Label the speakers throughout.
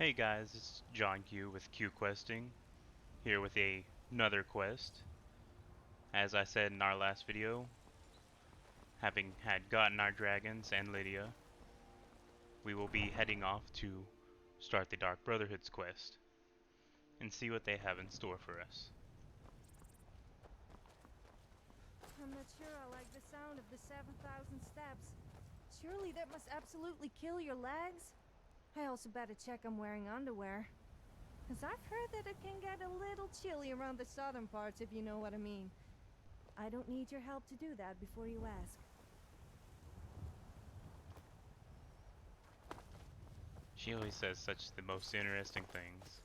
Speaker 1: Hey guys, it's John Q with Q Questing, here with another quest. As I said in our last video, having had gotten our dragons and Lydia, we will be heading off to start the Dark Brotherhood's quest, and see what they have in store for us.
Speaker 2: I'm not sure I like the sound of the 7,000 steps. Surely that must absolutely kill your legs? I also better check I'm wearing underwear. Cause I've heard that it can get a little chilly around the southern parts, if you know what I mean. I don't need your help to do that before you ask.
Speaker 1: She always says such the most interesting things.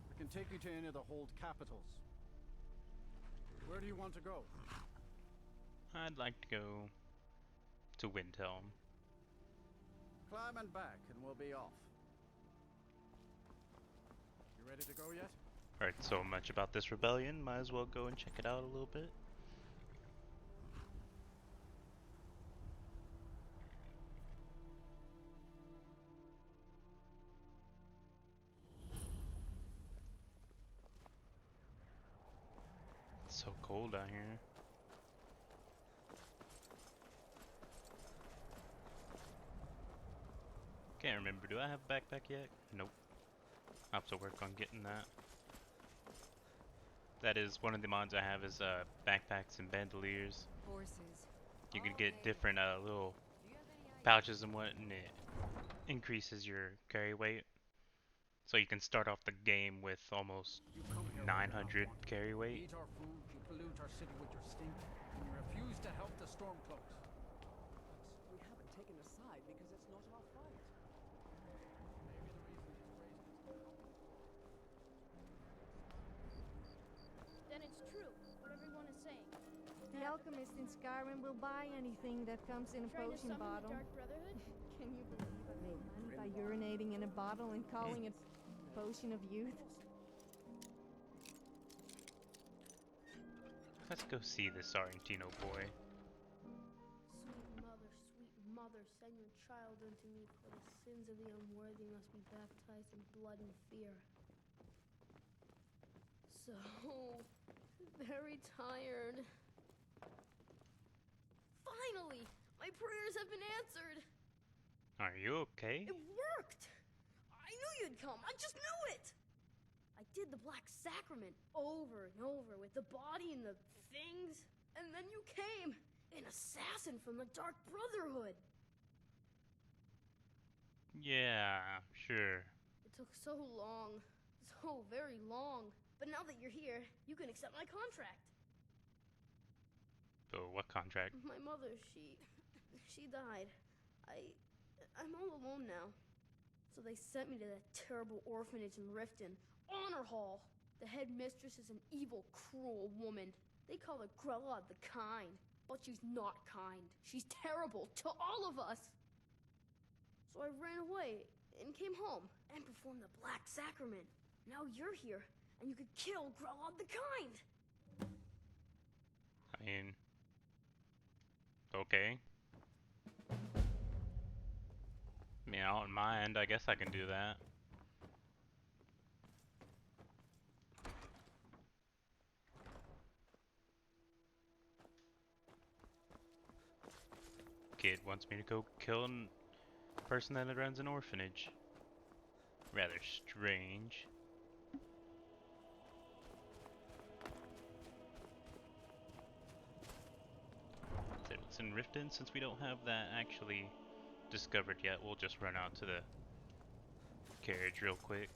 Speaker 3: I can take you to any of the hold capitals. Where do you want to go?
Speaker 1: I'd like to go to Windhelm.
Speaker 3: Climb and back and we'll be off. You ready to go yet?
Speaker 1: Heard so much about this rebellion, might as well go and check it out a little bit. It's so cold out here. Can't remember, do I have a backpack yet? Nope. I'll have to work on getting that. That is one of the mods I have is backpacks and bandoliers.
Speaker 2: Horses.
Speaker 1: You can get different little pouches and what, and it increases your carry weight. So you can start off the game with almost
Speaker 3: You come here
Speaker 1: 900
Speaker 3: want.
Speaker 1: carry
Speaker 3: You
Speaker 1: weight.
Speaker 3: eat our food, you pollute our city with your stink, and you refuse to help the Stormcloaks.
Speaker 4: We haven't taken a side because it's not our fight.
Speaker 5: Then it's true, what everyone is saying.
Speaker 2: The alchemist in Skyrim will buy anything that comes in a
Speaker 5: Trying to
Speaker 2: potion
Speaker 5: summon
Speaker 2: bottle.
Speaker 5: the Dark Brotherhood?
Speaker 2: Can you believe I made money by urinating in a bottle and calling it potion of youth?
Speaker 1: Let's go see the Sorrentino boy.
Speaker 5: Sweet mother, send your child unto me, for the sins of the unworthy must be baptized in blood and fear. So very tired. Finally! My prayers have been answered!
Speaker 1: Are you okay?
Speaker 5: It worked! I knew you'd come, I just knew it! I did the Black Sacrament over and over with the body and the things, and then you came, an assassin from the Dark Brotherhood.
Speaker 1: Yeah, sure.
Speaker 5: It took so long, so very long, but now that you're here, you can accept my contract.
Speaker 1: So what contract?
Speaker 5: My mother, she died. I'm all alone now. So they sent me to that terrible orphanage in Riften, Honor Hall. The headmistress is an evil, cruel woman. They call her Grella the Kind, but she's not kind. She's terrible to all of us. So I ran away and came home and performed the Black Sacrament. Now you're here, and you could kill Grella the Kind.
Speaker 1: I mean, okay. I mean, on my end, I guess I can do that. Kid wants me to go kill a person that runs an orphanage. Rather strange. So it's in Riften. Since we don't have that actually discovered yet, we'll just run out to the carriage real quick.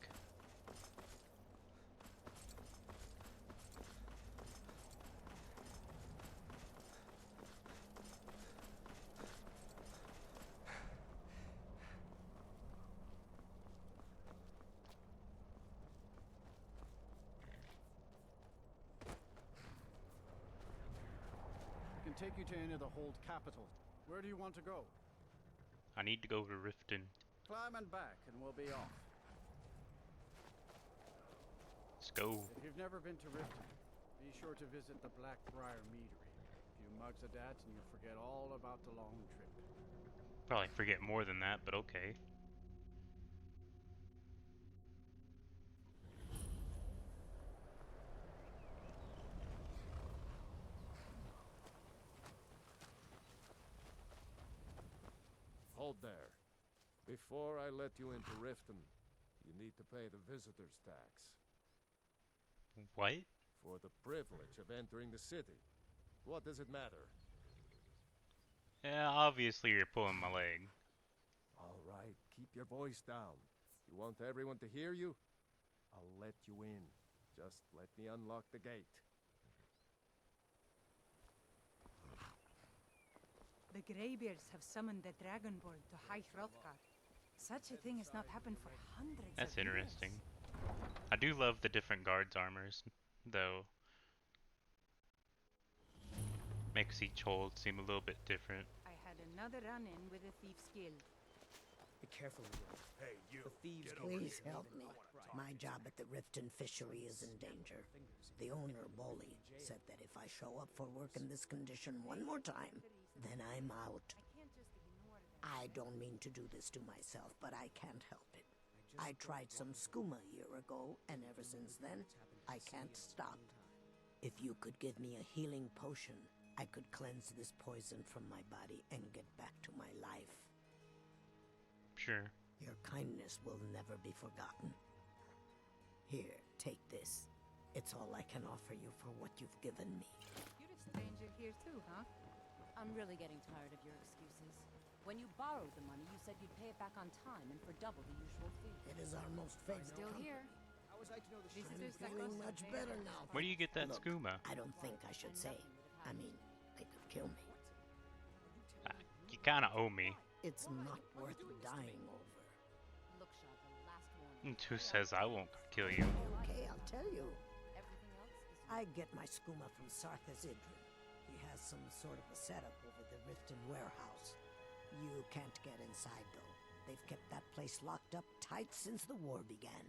Speaker 3: I can take you to any of the hold capitals. Where do you want to go?
Speaker 1: I need to go to Riften.
Speaker 3: Climb and back and we'll be off.
Speaker 1: Let's go.
Speaker 3: If you've never been to Riften, be sure to visit the Blackbriar Meadery. If you few mugs of that and you forget all about the long trip.
Speaker 1: Probably forget more than that, but okay.
Speaker 6: Hold there. Before I let you into Riften, you need to pay the visitor's tax.
Speaker 1: What?
Speaker 6: For the privilege of entering the city. What does it matter?
Speaker 1: Yeah, obviously you're pulling my leg.
Speaker 6: All right, keep your voice down. You want everyone to hear you? I'll let you in. Just let me unlock the gate.
Speaker 7: The Greybeards have summoned the Dragonborn to High Hrothgar. Such a thing has not happened for hundreds
Speaker 1: That's
Speaker 7: of
Speaker 1: interesting.
Speaker 7: years.
Speaker 1: I do love the different guards' armors, though. Makes each hold seem a little bit different.
Speaker 7: I had another run-in with a Thief's Guild.
Speaker 8: Be careful, Leo.
Speaker 6: Hey, you.
Speaker 8: The thieves
Speaker 9: Please help me. My job at the Riften fishery is in danger. The owner, Bolly, said that if I show up for work in this condition one more time, then I'm out. I don't mean to do this to myself, but I can't help it. I tried some skooma a year ago, and ever since then, I can't stop. If you could give me a healing potion, I could cleanse this poison from my body and get back to my life.
Speaker 1: Sure.
Speaker 9: Your kindness will never be forgotten. Here, take this. It's all I can offer you for what you've given me.
Speaker 7: You're a stranger here too, huh?
Speaker 10: I'm really getting tired of your excuses. When you borrowed the money, you said you'd pay it back on time and for double the usual fee.
Speaker 9: It is our most favorite.
Speaker 7: Still
Speaker 9: company.
Speaker 7: here.
Speaker 8: How was I to know the
Speaker 7: Visitors
Speaker 9: I'm feeling much better now.
Speaker 1: Where do you get that
Speaker 9: Look,
Speaker 1: skooma?
Speaker 9: I don't think I should say. I mean, they could kill me.
Speaker 1: You kinda owe me.
Speaker 9: It's not worth dying over.
Speaker 10: Look, Shah, the last warning.
Speaker 1: Who says I won't kill you?
Speaker 9: Okay, I'll tell you.
Speaker 10: Everything else is
Speaker 9: I get my skooma from Sarthas Idrin. He has some sort of a setup over the Riften warehouse. You can't get inside, though. They've kept that place locked up tight since the war began.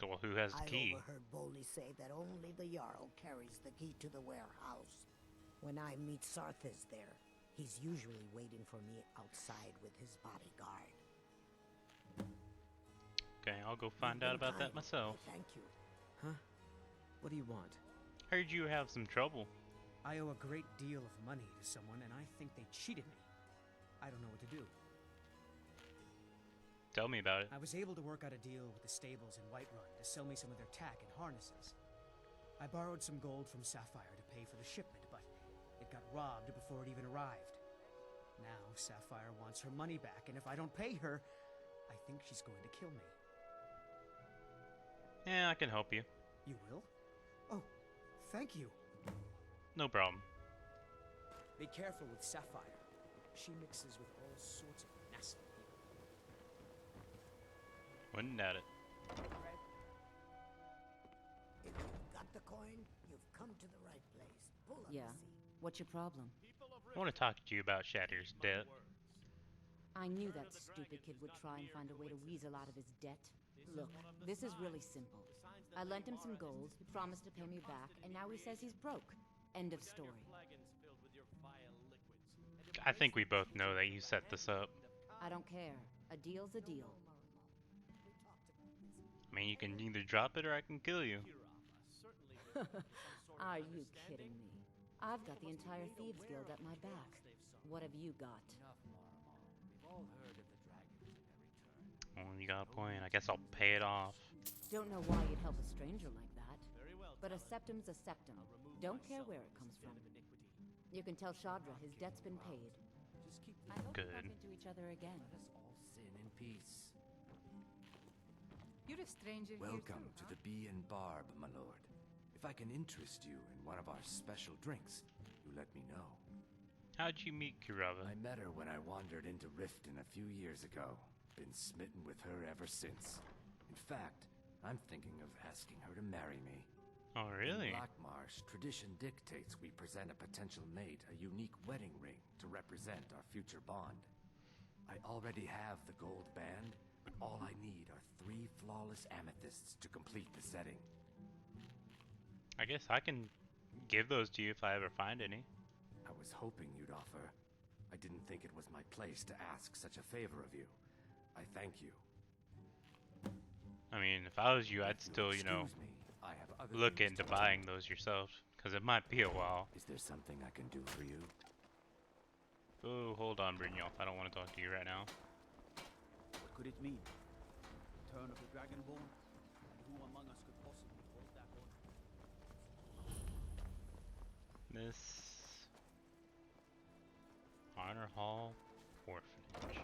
Speaker 1: Well, who has the
Speaker 9: I
Speaker 1: key?
Speaker 9: overheard Boley say that only the Jarl carries the key to the warehouse. When I meet Sarthas there, he's usually waiting for me outside with his bodyguard.
Speaker 1: Okay, I'll go find
Speaker 9: You've
Speaker 1: out
Speaker 9: been
Speaker 1: about that
Speaker 9: kind.
Speaker 1: myself.
Speaker 9: Thank you.
Speaker 8: Huh? What do you want?
Speaker 1: Heard you have some trouble.
Speaker 8: I owe a great deal of money to someone, and I think they cheated me. I don't know what to do.
Speaker 1: Tell me about it.
Speaker 8: I was able to work out a deal with the stables in Whiterun to sell me some of their tack and harnesses. I borrowed some gold from Sapphire to pay for the shipment, but it got robbed before it even arrived. Now Sapphire wants her money back, and if I don't pay her, I think she's going to kill me.
Speaker 1: Yeah, I can help you.
Speaker 8: You will? Oh, thank you.
Speaker 1: No problem.
Speaker 8: Be careful with Sapphire. She mixes with all sorts of nasty people.
Speaker 1: Wouldn't doubt it.
Speaker 9: If you've got the coin, you've come to the right place. Pull up
Speaker 10: Yeah.
Speaker 9: the seat.
Speaker 10: What's your problem?
Speaker 1: I want to talk to you about Shatter's debt.
Speaker 10: I knew that stupid kid would try and find a way to weasel out of his debt. Look, this is really simple. I lent him some gold, promised to pay me back, and now he says he's broke. End of story.
Speaker 1: I think we both know that you set this up.
Speaker 10: I don't care. A deal's a deal.
Speaker 1: I mean, you can either drop it or I can kill you.
Speaker 10: Are you kidding me? I've got the entire Thieves Guild at my back. What have you got?
Speaker 1: Well, you got a point. I guess I'll pay it off.
Speaker 10: Don't know why you'd help a stranger like that. But a septum's a septum. Don't care where it comes from. You can tell Shadra his debt's been paid. I hope we bump into each other again.
Speaker 11: All sin in peace.
Speaker 7: You're a stranger
Speaker 11: Welcome
Speaker 7: here
Speaker 11: to
Speaker 7: too,
Speaker 11: the Bee and Barb, my lord. If I can interest you in one of our special drinks, you let me know.
Speaker 1: How'd you meet Kurava?
Speaker 11: I met her when I wandered into Riften a few years ago. Been smitten with her ever since. In fact, I'm thinking of asking her to marry me.
Speaker 1: Oh, really?
Speaker 11: In Blackmarsh, tradition dictates we present a potential mate a unique wedding ring to represent our future bond. I already have the gold band, but all I need are 3 flawless amethysts to complete the setting.
Speaker 1: I guess I can give those to you if I ever find any.
Speaker 11: I was hoping you'd offer. I didn't think it was my place to ask such a favor of you. I thank you.
Speaker 1: I mean, if I was you, I'd
Speaker 11: If you'll
Speaker 1: still, you know,
Speaker 11: excuse me, I have other
Speaker 1: look
Speaker 11: things
Speaker 1: into
Speaker 11: to
Speaker 1: buying
Speaker 11: attend to.
Speaker 1: those yourself, because it might be a while.
Speaker 11: Is there something I can do for you?
Speaker 1: Oh, hold on, Brynjolf. I don't want to talk to you right now.
Speaker 12: What could it mean? Return of the Dragonborn? And who among us could possibly hold that honor?
Speaker 1: This Honor Hall Orphanage.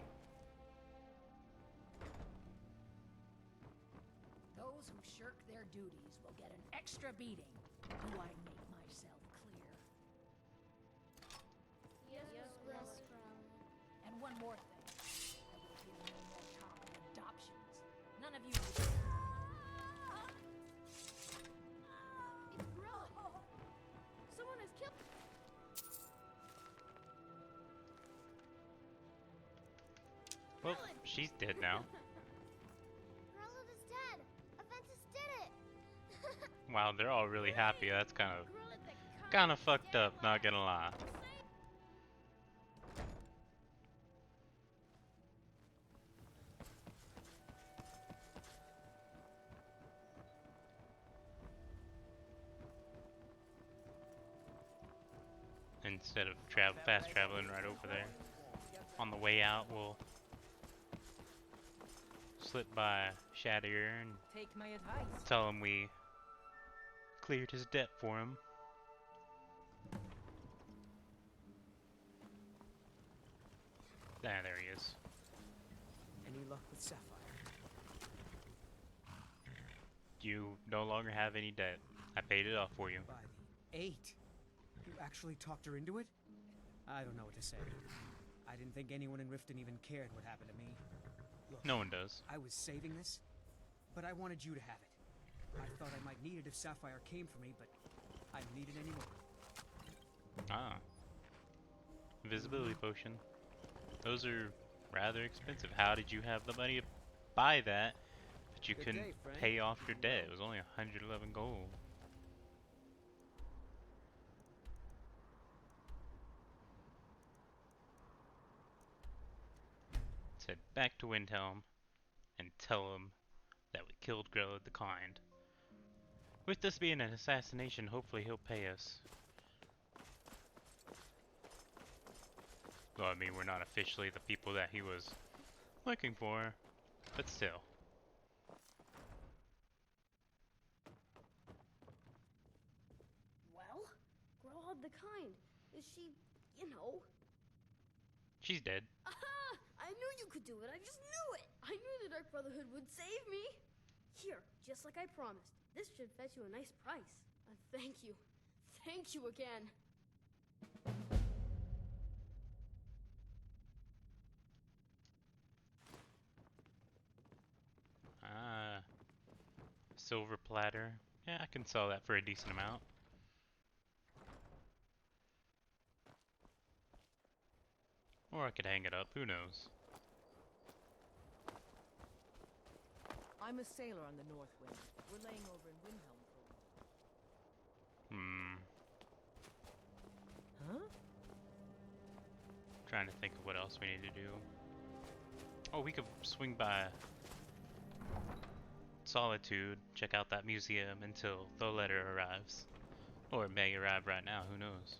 Speaker 13: Those who shirk their duties will get an extra beating. Do I make myself clear?
Speaker 5: Yes, Growlithe.
Speaker 13: And one more thing. I will hear no more talk of adoptions. None of you...
Speaker 5: It's Growlithe. Someone has killed...
Speaker 1: Well, she's dead now.
Speaker 5: Growlithe is dead. Aventus did it.
Speaker 1: Wow, they're all really happy. That's kind of fucked up, not gonna lie. Instead of fast traveling right over there, on the way out, we'll slip by Shadier and
Speaker 7: Take my advice.
Speaker 1: tell him we cleared his debt for him. There he is.
Speaker 8: Any luck with Sapphire?
Speaker 1: You no longer have any debt. I paid it off for you.
Speaker 8: By the 8. You actually talked her into it? I don't know what to say. I didn't think anyone in Riften even cared what happened to me. Look,
Speaker 1: No one does.
Speaker 8: I was saving this, but I wanted you to have it. I thought I might need it if Sapphire came for me, but I don't need it anymore.
Speaker 1: Ah. Invisibility potion. Those are rather expensive. How did you have the money to buy that, but you
Speaker 8: Good
Speaker 1: couldn't
Speaker 8: day, Frank.
Speaker 1: pay off your debt? It was only 111 gold. Let's head back to Windhelm and tell him that we killed Grella the Kind. With this being an assassination, hopefully he'll pay us. Well, I mean, we're not officially the people that he was looking for, but still.
Speaker 5: Well, Growlithe the Kind. Is she, you know...
Speaker 1: She's dead.
Speaker 5: Aha! I knew you could do it. I just knew it. I knew the Dark Brotherhood would save me. Here, just like I promised. This should fetch you a nice price. Thank you. Thank you again.
Speaker 1: Ah, silver platter. Yeah, I can sell that for a decent amount. Or I could hang it up, who knows.
Speaker 4: I'm a sailor on the North Wind. We're laying over in Windhelm for a while. Huh?
Speaker 1: Trying to think of what else we need to do. Oh, we could swing by Solitude, check out that museum until the letter arrives. Or it may arrive right now, who knows.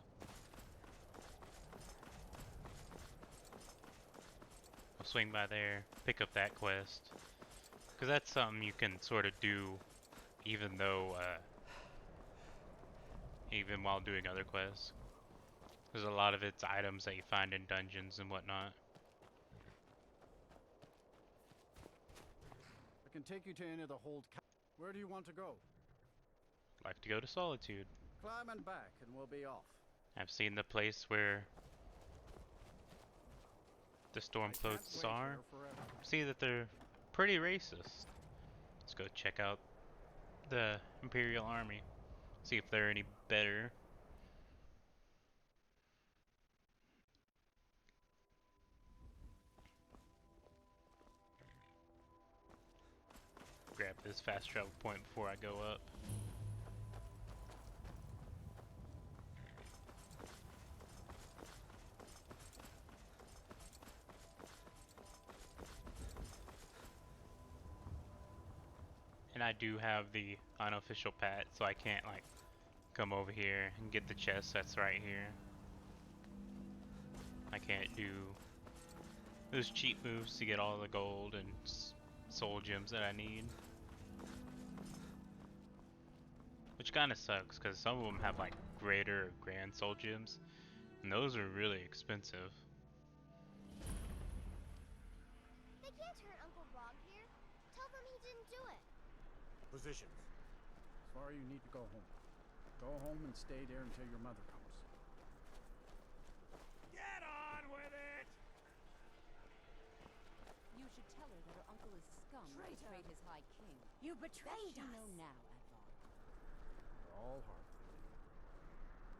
Speaker 1: We'll swing by there, pick up that quest. Because that's something you can sort of do even though, even while doing other quests. There's a lot of it's items that you find in dungeons and whatnot.
Speaker 3: I can take you to any of the hold. Where do you want to go?
Speaker 1: Like to go to Solitude.
Speaker 3: Climb and back, and we'll be off.
Speaker 1: I've seen the place where the Stormcloaks are. See that they're pretty racist. Let's go check out the Imperial Army. See if they're any better. Grab this fast travel point before I go up. And I do have the unofficial pet, so I can't like come over here and get the chest that's right here. I can't do those cheap moves to get all the gold and soul gems that I need. Which kind of sucks, because some of them have like greater or grand soul gems, and those are really expensive.
Speaker 14: They can't hurt Uncle Bog here. Tell them he didn't do it.
Speaker 3: Positions. Sorry, you need to go home. Go home and stay there until your mother comes.
Speaker 11: Get on with it!
Speaker 10: You should tell her that her uncle is scum who betrayed his high king.
Speaker 13: You betrayed
Speaker 10: You
Speaker 13: us.
Speaker 10: know now, Advar.
Speaker 3: We're all hard.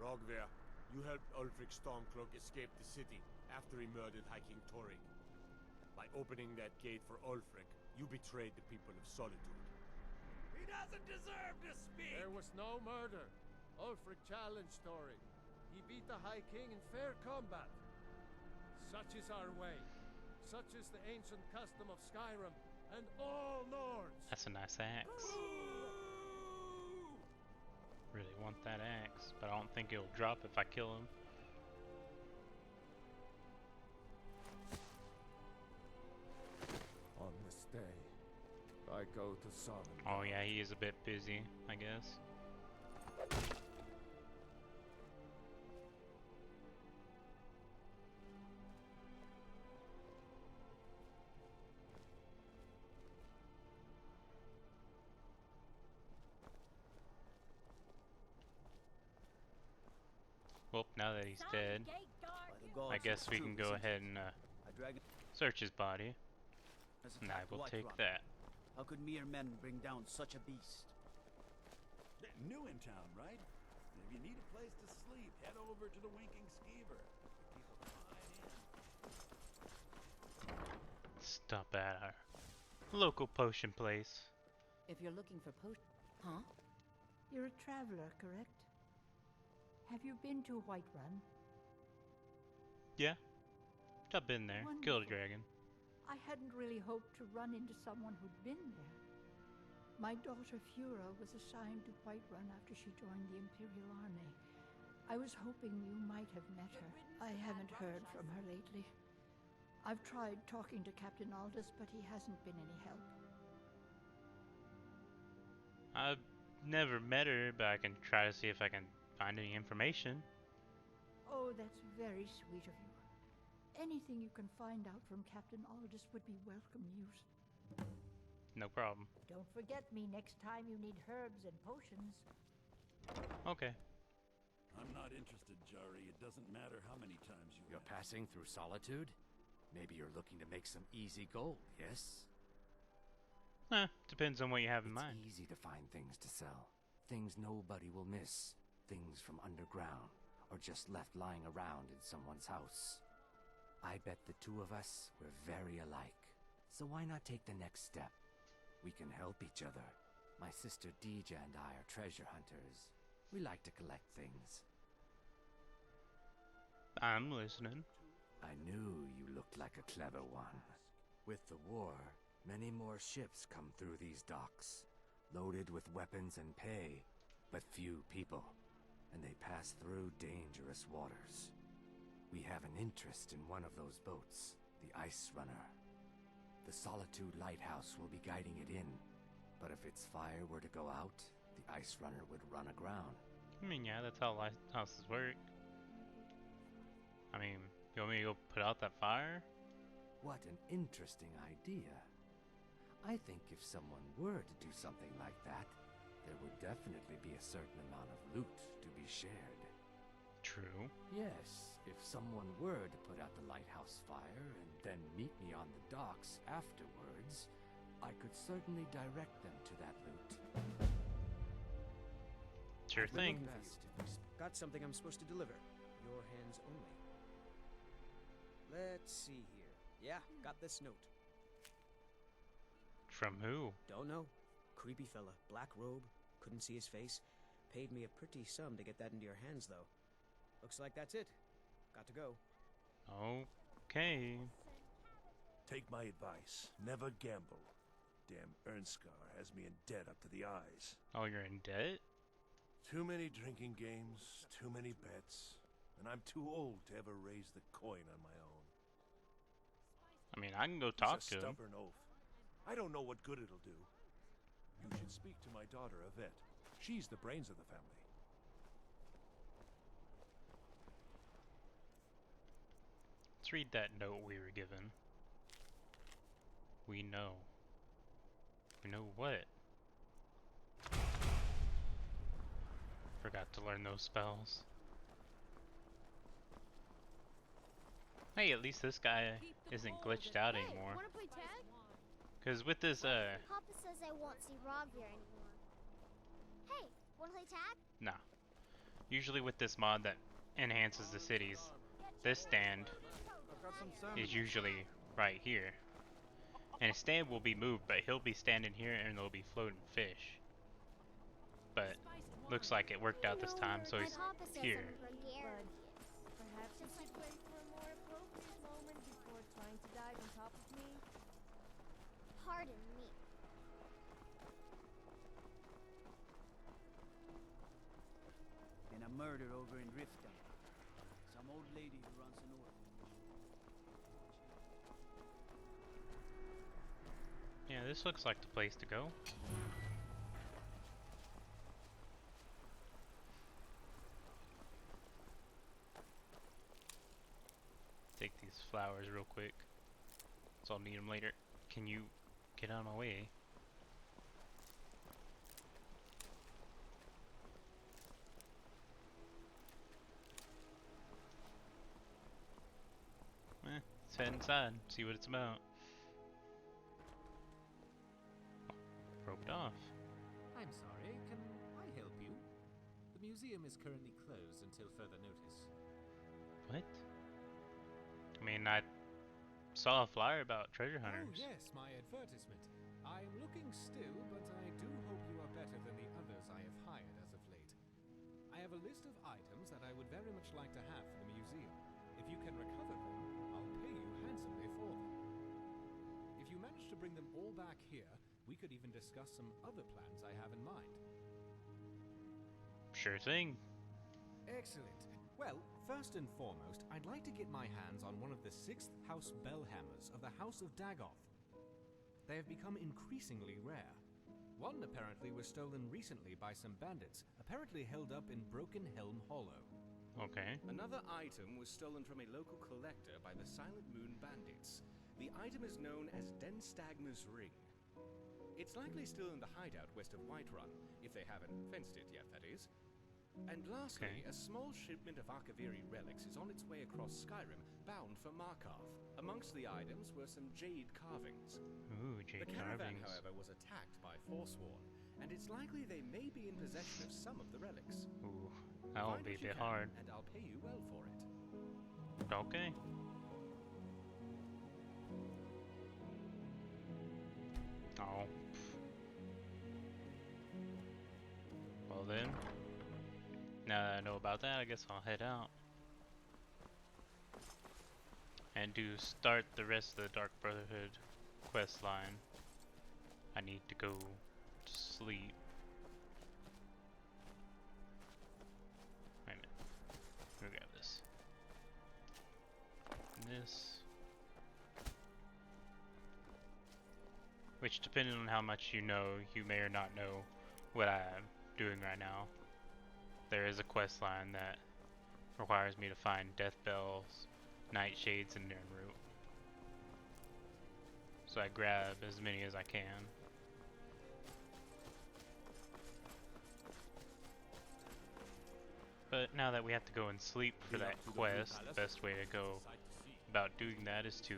Speaker 15: Rogver, you helped Ulfric Stormcloak escape the city after he murdered High King Torrig. By opening that gate for Ulfric, you betrayed the people of Solitude.
Speaker 11: He doesn't deserve to speak!
Speaker 6: There was no murder. Ulfric challenged Torrig. He beat the High King in fair combat. Such is our way. Such is the ancient custom of Skyrim and all Nords.
Speaker 1: That's a nice axe. Really want that axe, but I don't think it'll drop if I kill him.
Speaker 6: On this day, I go to Solitude.
Speaker 1: Oh yeah, he is a bit busy, I guess. Well, now that he's dead, I guess we can go ahead and search his body, and I will take that.
Speaker 12: How could mere men bring down such a beast?
Speaker 16: New in town, right? If you need a place to sleep, head over to the Winking Skeever.
Speaker 1: Stop at our local potion place.
Speaker 10: If you're looking for Huh?
Speaker 13: You're a traveler, correct? Have you been to Whiterun?
Speaker 1: Yeah, I've been there. Killed a dragon.
Speaker 13: I hadn't really hoped to run into someone who'd been there. My daughter Fura was assigned to Whiterun after she joined the Imperial Army. I was hoping you might have met her. I haven't heard from her lately. I've tried talking to Captain Aldous, but he hasn't been any help.
Speaker 1: I've never met her, but I can try to see if I can find any information.
Speaker 13: Oh, that's very sweet of you. Anything you can find out from Captain Aldous would be welcome news.
Speaker 1: No problem.
Speaker 13: Don't forget me next time you need herbs and potions.
Speaker 1: Okay.
Speaker 16: I'm not interested, Jari. It doesn't matter how many times
Speaker 11: You're passing through Solitude? Maybe you're looking to make some easy gold, yes?
Speaker 1: Depends on what you have in mind.
Speaker 11: It's easy to find things to sell. Things nobody will miss. Things from underground, or just left lying around in someone's house. I bet the two of us were very alike. So why not take the next step? We can help each other. My sister Deeja and I are treasure hunters. We like to collect things.
Speaker 1: I'm listening.
Speaker 11: I knew you looked like a clever one. With the war, many more ships come through these docks, loaded with weapons and pay, but few people, and they pass through dangerous waters. We have an interest in one of those boats, the Ice Runner. The Solitude Lighthouse will be guiding it in, but if its fire were to go out, the Ice Runner would run aground.
Speaker 1: I mean, yeah, that's how lighthouses work. I mean, you want me to go put out that fire?
Speaker 11: What an interesting idea. I think if someone were to do something like that, there would definitely be a certain amount of loot to be shared.
Speaker 1: True.
Speaker 11: Yes, if someone were to put out the lighthouse fire and then meet me on the docks afterwards, I could certainly direct them to that loot.
Speaker 1: Sure thing.
Speaker 8: Got something I'm supposed to deliver. Your hands only. Let's see here. Yeah, got this note.
Speaker 1: From who?
Speaker 8: Don't know. Creepy fella. Black robe. Couldn't see his face. Paid me a pretty sum to get that into your hands, though. Looks like that's it. Got to go.
Speaker 1: Okay.
Speaker 16: Take my advice. Never gamble.
Speaker 17: Damn Ernskar has me in debt up to the eyes.
Speaker 1: Oh, you're in debt?
Speaker 17: Too many drinking games, too many bets, and I'm too old to ever raise the coin on my own.
Speaker 1: I mean, I can go talk
Speaker 17: He's
Speaker 1: to
Speaker 17: a
Speaker 1: him.
Speaker 17: stubborn oaf. I don't know what good it'll do. You should speak to my daughter, Yvette. She's the brains of the family.
Speaker 1: Let's read that note we were given. We know. We know what? Forgot to learn those spells. Hey, at least this guy isn't glitched out anymore.
Speaker 14: Wanna play tag?
Speaker 1: Cause with this
Speaker 14: Papa says I won't see Rob here anymore. Hey, wanna play tag?
Speaker 1: nah. Usually with this mod that enhances the cities, this stand is usually right here. And his stand will be moved, but he'll be standing here and there'll be floating fish. But looks like it worked out this time, so he's here.
Speaker 2: Perhaps you should wait for a more appropriate moment before trying to dive on top of me.
Speaker 14: Pardon me.
Speaker 12: And a murder over in Riften. Some old lady who runs an orphanage.
Speaker 1: Yeah, this looks like the place to go. Take these flowers real quick, so I'll need them later. Can you get out of my way? Let's head inside, see what it's about. Roped off.
Speaker 18: I'm sorry, can I help you? The museum is currently closed until further notice.
Speaker 1: What? I mean, I saw a flyer about treasure hunters.
Speaker 18: Oh yes, my advertisement. I'm looking still, but I do hope you are better than the others I have hired as of late. I have a list of items that I would very much like to have for the museum. If you can recover them, I'll pay you handsomely for them. If you manage to bring them all back here, we could even discuss some other plans I have in mind.
Speaker 1: Sure thing.
Speaker 18: Excellent. Well, first and foremost, I'd like to get my hands on one of the 6th House Bellhammers of the House of Dagoth. They have become increasingly rare. One apparently was stolen recently by some bandits, apparently held up in Broken Helm Hollow.
Speaker 1: Okay.
Speaker 19: Another item was stolen from a local collector by the Silent Moon Bandits. The item is known as Denstagma's Ring. It's likely still in the hideout west of Whiterun, if they haven't fenced it yet, that is. And lastly, a small shipment of Arkaviri relics is on its way across Skyrim, bound for Markarth. Amongst the items were some jade carvings.
Speaker 1: Ooh, jade
Speaker 19: the caravan,
Speaker 1: carvings.
Speaker 19: however, was attacked by Forsworn, and it's likely they may be in possession of some of the relics.
Speaker 1: Ooh, that'll
Speaker 19: Find
Speaker 1: be a
Speaker 19: what you
Speaker 1: bit
Speaker 19: can,
Speaker 1: hard.
Speaker 19: and I'll pay you well for it.
Speaker 1: Okay. Oh. Well then, now that I know about that, I guess I'll head out. And to start the rest of the Dark Brotherhood quest line, I need to go to sleep. Wait a minute. Let me grab this. And this. Which, depending on how much you know, you may or not know what I'm doing right now. There is a quest line that requires me to find death bells, nightshades, and Nirnroot. So I grab as many as I can. But now that we have to go and sleep for that quest, the best way to go about doing that is to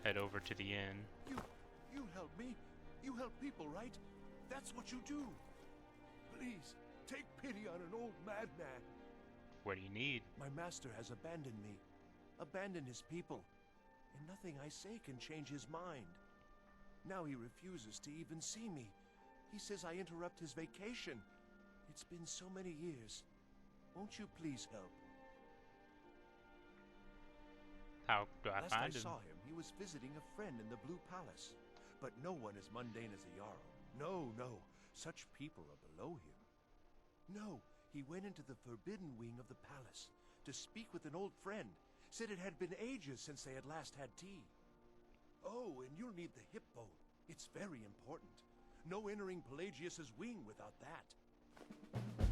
Speaker 1: head over to the inn.
Speaker 17: You help me. You help people, right? That's what you do. Please, take pity on an old madman.
Speaker 1: What do you need?
Speaker 17: My master has abandoned me. Abandoned his people. And nothing I say can change his mind. Now he refuses to even see me. He says I interrupt his vacation. It's been so many years. Won't you please help?
Speaker 1: How do I
Speaker 17: Last
Speaker 1: find
Speaker 17: I
Speaker 1: him?
Speaker 17: saw him, he was visiting a friend in the Blue Palace. But no one as mundane as a Jarl. No, no. Such people are below him. No, he went into the forbidden wing of the palace to speak with an old friend. Said it had been ages since they had last had tea. Oh, and you'll need the hip bone. It's very important. No entering Pelagius's wing without that.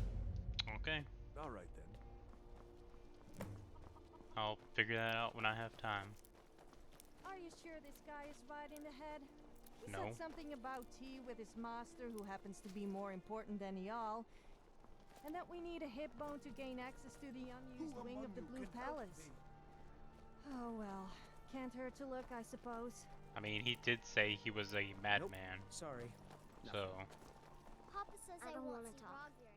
Speaker 1: Okay.
Speaker 17: All right, then.
Speaker 1: I'll figure that out when I have time.
Speaker 2: Are you sure this guy is right in the head? He
Speaker 1: No.
Speaker 2: said something about tea with his master, who happens to be more important than y'all, and that we need a hip bone to gain access to the unused wing of the Blue Palace. Oh well, can't hurt to look, I suppose.
Speaker 1: I mean, he did say he was a madman.
Speaker 8: Sorry.
Speaker 1: So.
Speaker 14: Papa says I
Speaker 5: don't
Speaker 14: won't
Speaker 5: wanna
Speaker 14: see
Speaker 5: talk.
Speaker 14: Rog anymore.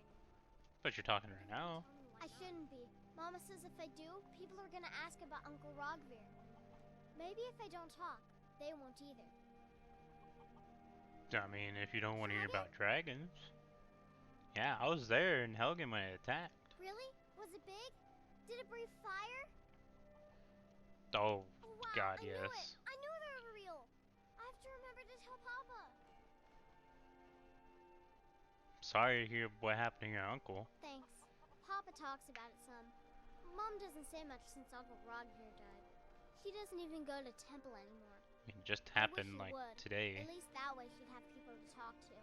Speaker 1: But you're talking right now.
Speaker 14: I shouldn't be. Mama says if I do, people are gonna ask about Uncle Rogvir. Maybe if I don't talk, they won't either.
Speaker 1: I mean, if you don't want to hear about dragons. Yeah, I was there in Helgen when it attacked.
Speaker 14: Really? Was it big? Did it breathe fire?
Speaker 1: Oh,
Speaker 14: Wow,
Speaker 1: God,
Speaker 14: I knew
Speaker 1: yes.
Speaker 14: it. I knew they were real. I have to remember to tell Papa.
Speaker 1: Sorry to hear what happened to your uncle.
Speaker 14: Thanks. Papa talks about it some. Mom doesn't say much since Uncle Rogvir died. She doesn't even go to temple anymore.
Speaker 1: I mean, it just
Speaker 14: I wish
Speaker 1: happened
Speaker 14: she
Speaker 1: like
Speaker 14: would.
Speaker 1: today.
Speaker 14: At least that way she'd have people to talk to.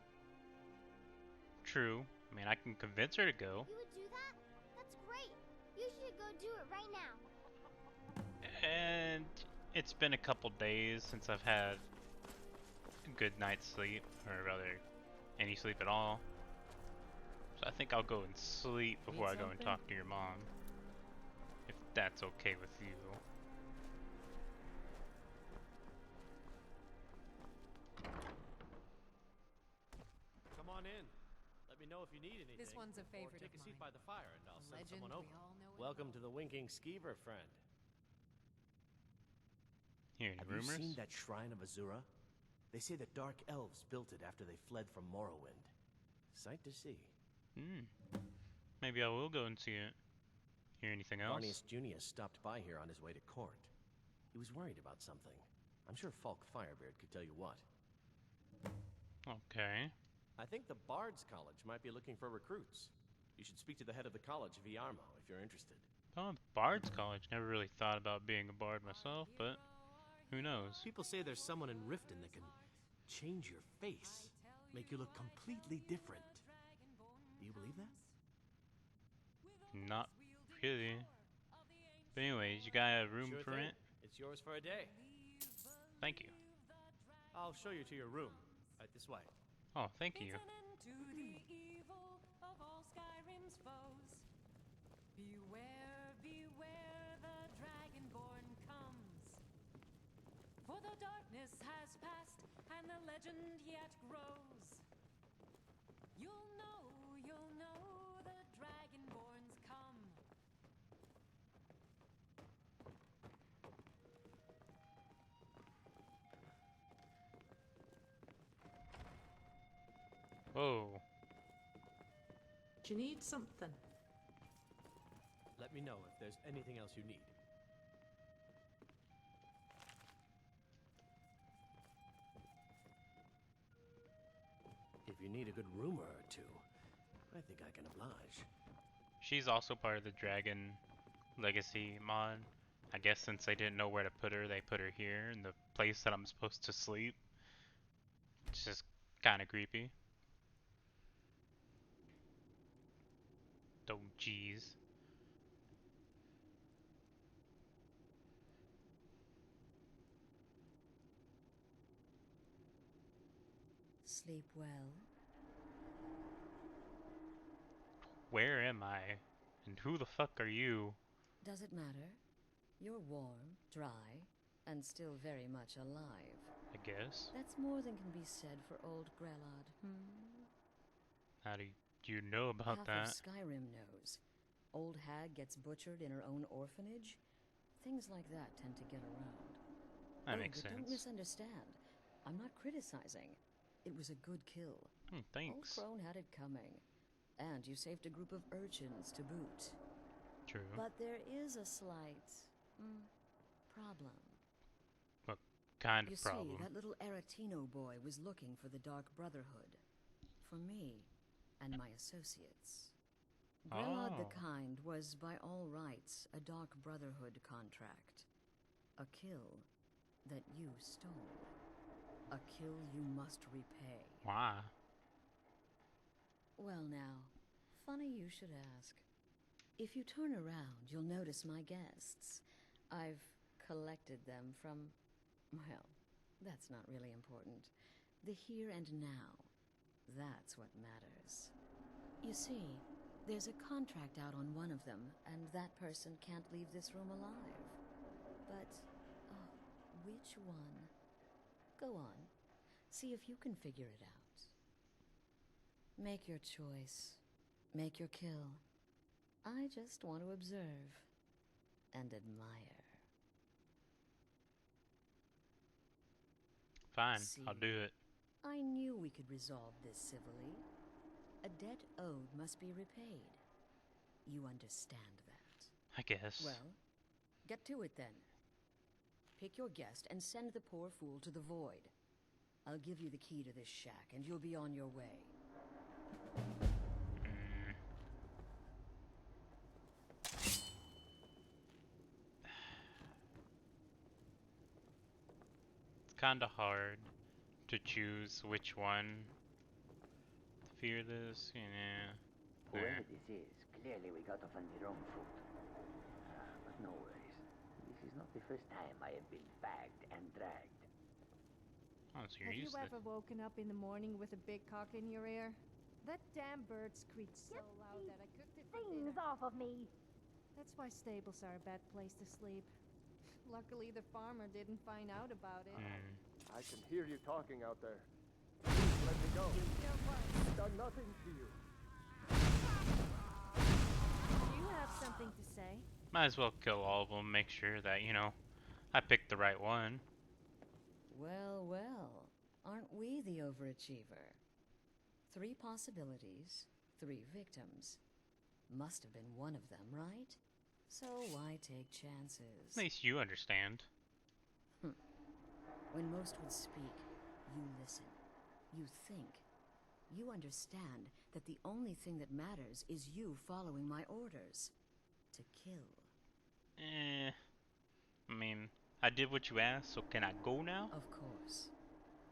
Speaker 1: True. I mean, I can convince her to go.
Speaker 14: You would do that? That's great. You should go do it right now.
Speaker 1: And it's been a couple days since I've had a good night's sleep, or rather, any sleep at all. So I think I'll go and sleep before I go and talk to your mom. If that's okay with you.
Speaker 20: Come on in. Let me know if you need anything.
Speaker 4: This one's a favorite
Speaker 20: Or take
Speaker 4: of
Speaker 20: a seat
Speaker 4: mine.
Speaker 20: by the fire and I'll send
Speaker 4: Legend
Speaker 20: someone
Speaker 4: we
Speaker 20: over.
Speaker 4: all know and
Speaker 20: Welcome
Speaker 4: love.
Speaker 20: to the Winking Skeever, friend.
Speaker 1: Hear any
Speaker 11: Have
Speaker 1: rumors?
Speaker 11: you seen that shrine of Azura? They say the Dark Elves built it after they fled from Morrowind. Sight to see.
Speaker 1: Maybe I will go and see it. Hear anything else?
Speaker 11: Barnius Junius stopped by here on his way to court. He was worried about something. I'm sure Falk Firebeard could tell you what.
Speaker 1: Okay.
Speaker 20: I think the Bard's College might be looking for recruits. You should speak to the head of the college, Viarmo, if you're interested.
Speaker 1: Oh, Bard's College. Never really thought about being a bard myself, but who knows?
Speaker 20: People say there's someone in Riften that can change your face, make you look completely different. Do you believe that?
Speaker 1: Not really. But anyways, you got a room
Speaker 20: Sure
Speaker 1: for
Speaker 20: thing.
Speaker 1: rent?
Speaker 20: It's yours for a day.
Speaker 1: Thank you.
Speaker 20: I'll show you to your room. Right this way.
Speaker 1: Oh, thank you.
Speaker 7: To the evil of all Skyrim's foes. Beware, beware, the Dragonborn comes. For the darkness has passed, and the legend yet grows. You'll know, the Dragonborn's come.
Speaker 1: Whoa.
Speaker 4: Do you need something?
Speaker 20: Let me know if there's anything else you need. If you need a good rumor or two, I think I can oblige.
Speaker 1: She's also part of the Dragon Legacy mod. I guess since they didn't know where to put her, they put her here in the place that I'm supposed to sleep. It's just kind of creepy. Oh, jeez.
Speaker 10: Sleep well.
Speaker 1: Where am I? And who the fuck are you?
Speaker 10: Does it matter? You're warm, dry, and still very much alive.
Speaker 1: I guess.
Speaker 10: That's more than can be said for old Grelod,
Speaker 1: How do you know about
Speaker 10: Half
Speaker 1: that?
Speaker 10: of Skyrim knows. Old hag gets butchered in her own orphanage. Things like that tend to get around.
Speaker 1: That makes
Speaker 10: but
Speaker 1: sense.
Speaker 10: Don't misunderstand. I'm not criticizing. It was a good kill. Old
Speaker 1: Thanks.
Speaker 10: Crone had it coming. And you saved a group of urchins to boot.
Speaker 1: True.
Speaker 10: But there is a slight problem.
Speaker 1: What kind
Speaker 10: You
Speaker 1: of
Speaker 10: see,
Speaker 1: problem.
Speaker 10: that little Aretino boy was looking for the Dark Brotherhood. For me and my associates. Grelod the
Speaker 1: Oh.
Speaker 10: Kind was, by all rights, a Dark Brotherhood contract. A kill that you stole. A kill you must repay.
Speaker 1: Why?
Speaker 10: Well now, funny you should ask. If you turn around, you'll notice my guests. I've collected them from, well, that's not really important. The here and now. That's what matters. You see, there's a contract out on one of them, and that person can't leave this room alive. But, oh, which one? Go on. See if you can figure it out. Make your choice. Make your kill. I just want to observe and admire.
Speaker 1: Fine,
Speaker 10: See,
Speaker 1: I'll do it.
Speaker 10: I knew we could resolve this civilly. A debt owed must be repaid. You understand that?
Speaker 1: I guess.
Speaker 10: Well, get to it then. Pick your guest and send the poor fool to the void. I'll give you the key to this shack, and you'll be on your way.
Speaker 1: It's kinda hard to choose which one. Fearless, yeah.
Speaker 21: Whoever this is, clearly we got off on the wrong foot. But no worries. This is not the first time I have been bagged and dragged.
Speaker 1: Oh, so you're
Speaker 2: Have you
Speaker 1: used to it.
Speaker 2: ever woken up in the morning with a big cock in your ear? That damn bird screeched so loud that I cooked it for dinner.
Speaker 14: Things off of me.
Speaker 2: That's why stables are a bad place to sleep. Luckily, the farmer didn't find out about it.
Speaker 22: I can hear you talking out there. Please let me go. I've done nothing to you.
Speaker 2: You have something to say?
Speaker 1: Might as well kill all of them, make sure that, you know, I picked the right one.
Speaker 10: Well, well, aren't we the overachiever? 3 possibilities, 3 victims. Must have been one of them, right? So why take chances?
Speaker 1: At least you understand.
Speaker 10: When most would speak, you listen. You think. You understand that the only thing that matters is you following my orders. To kill.
Speaker 1: I mean, I did what you asked, so can I go now?
Speaker 10: Of course.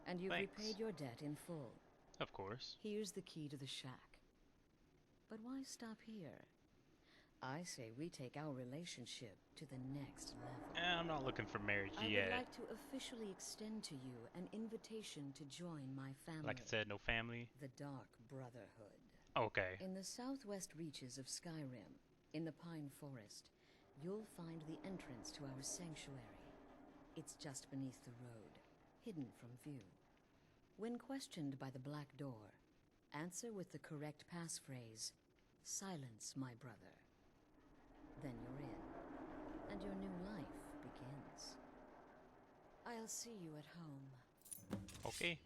Speaker 10: And you've
Speaker 1: Thanks.
Speaker 10: repaid your debt in full.
Speaker 1: Of course.
Speaker 10: Here's the key to the shack. But why stop here? I say we take our relationship to the next level.
Speaker 1: I'm not looking for marriage
Speaker 10: I
Speaker 1: yet.
Speaker 10: would like to officially extend to you an invitation to join my family.
Speaker 1: Like I said, no family.
Speaker 10: The Dark Brotherhood.
Speaker 1: Okay.
Speaker 10: In the southwest reaches of Skyrim, in the Pine Forest, you'll find the entrance to our sanctuary. It's just beneath the road, hidden from view. When questioned by the Black Door, answer with the correct passphrase, "Silence, my brother." Then you're in, and your new life begins. I'll see you at home.
Speaker 1: Okay.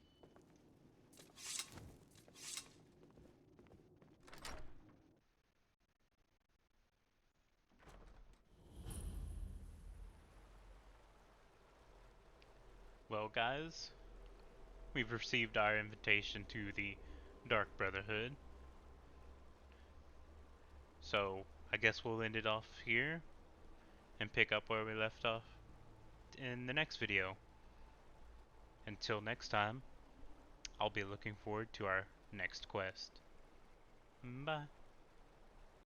Speaker 1: Well, guys, we've received our invitation to the Dark Brotherhood. So, I guess we'll end it off here and pick up where we left off in the next video. Until next time, I'll be looking forward to our next quest. Bye.